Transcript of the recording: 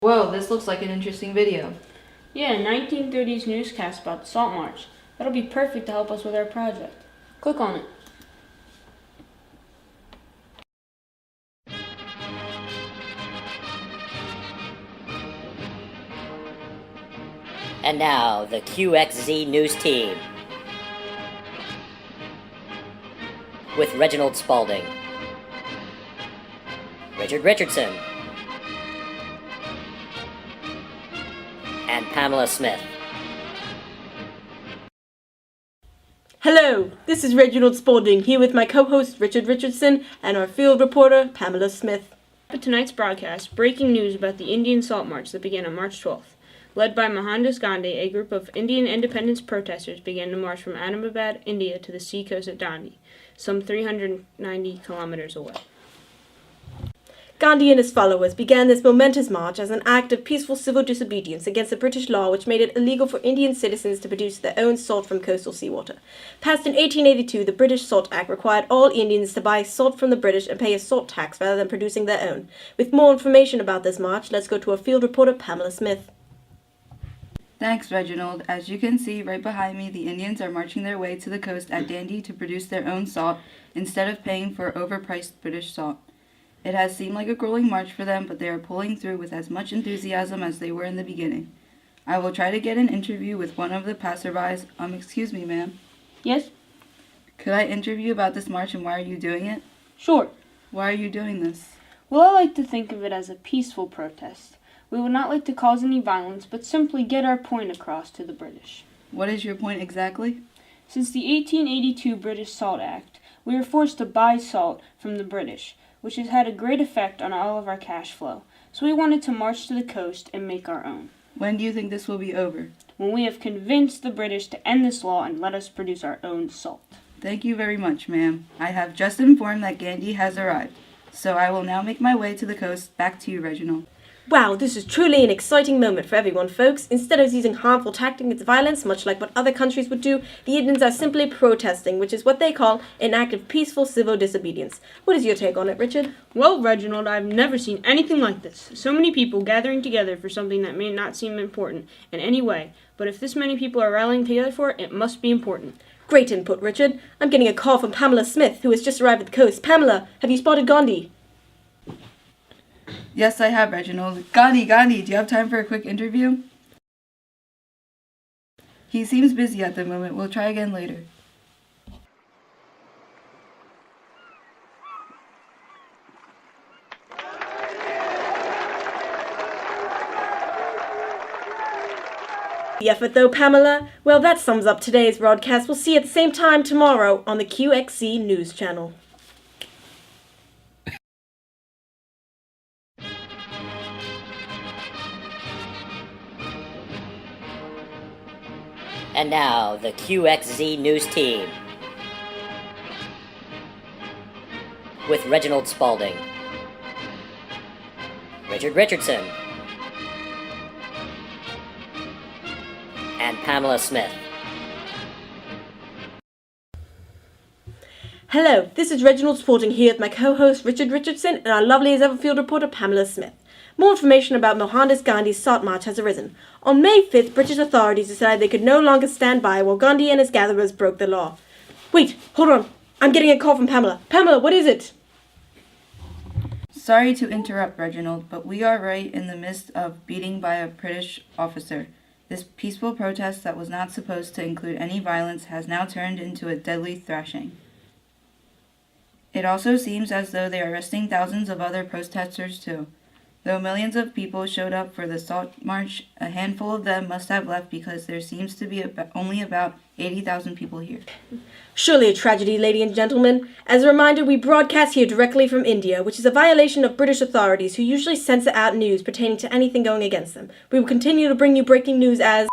Whoa, this looks like an interesting video. Yeah, 1930s newscast about the Salt March. That'll be perfect to help us with our project. Click on it. And now, the QXZ News Team. With Reginald Spaulding, Richard Richardson, and Pamela Smith. Hello, this is Reginald Spaulding, here with my co-host Richard Richardson and our field reporter Pamela Smith. For tonight's broadcast, breaking news about the Indian Salt March that began on March 12th. Led by Mohandas Gandhi, a group of Indian independence protesters began to march from Ahmedabad, India to the sea coast of Dandi, some 390 kilometers away. Gandhi and his followers began this momentous march as an act of peaceful civil disobedience against the British law which made it illegal for Indian citizens to produce their own salt from coastal seawater. Passed in 1882, the British Salt Act required all Indians to buy salt from the British and pay a salt tax rather than producing their own. With more information about this march, let's go to our field reporter Pamela Smith. Thanks, Reginald. As you can see right behind me, the Indians are marching their way to the coast at Dandi to produce their own salt instead of paying for overpriced British salt. It has seemed like a grueling march for them, but they are pulling through with as much enthusiasm as they were in the beginning. I will try to get an interview with one of the passerbys. Excuse me, ma'am. Yes? Could I interview about this march and why are you doing it? Sure. Why are you doing this? Well, I like to think of it as a peaceful protest. We would not like to cause any violence, but simply get our point across to the British. What is your point exactly? Since the 1882 British Salt Act, we are forced to buy salt from the British, which has had a great effect on all of our cash flow. So we wanted to march to the coast and make our own. When do you think this will be over? When we have convinced the British to end this law and let us produce our own salt. Thank you very much, ma'am. I have just informed that Gandhi has arrived, so I will now make my way to the coast. Back to you, Reginald. Wow, this is truly an exciting moment for everyone, folks. Instead of using harmful tactics and violence, much like what other countries would do, the Indians are simply protesting, which is what they call an act of peaceful civil disobedience. What is your take on it, Richard? Well, Reginald, I've never seen anything like this. So many people gathering together for something that may not seem important in any way. But if this many people are rallying together for it, it must be important. Great input, Richard. I'm getting a call from Pamela Smith, who has just arrived at the coast. Pamela, have you spotted Gandhi? Yes, I have, Reginald. Gandhi, do you have time for a quick interview? He seems busy at the moment. We'll try again later. The effort though, Pamela? Well, that sums up today's broadcast. We'll see you at the same time tomorrow on the QXZ News Channel. And now, the QXZ News Team. With Reginald Spaulding, Richard Richardson, and Pamela Smith. Hello, this is Reginald Spaulding here with my co-host Richard Richardson and our lovely as ever field reporter Pamela Smith. More information about Mohandas Gandhi's Salt March has arisen. On May 5th, British authorities decided they could no longer stand by while Gandhi and his gatherers broke the law. Wait, hold on. I'm getting a call from Pamela. Pamela, what is it? Sorry to interrupt, Reginald, but we are right in the midst of beating by a British officer. This peaceful protest that was not supposed to include any violence has now turned into a deadly thrashing. It also seems as though they are arresting thousands of other protesters too. Though millions of people showed up for the Salt March, a handful of them must have left because there seems to be only about 80,000 people here. Surely a tragedy, ladies and gentlemen. As a reminder, we broadcast here directly from India, which is a violation of British authorities who usually censor out news pertaining to anything going against them. We will continue to bring you breaking news as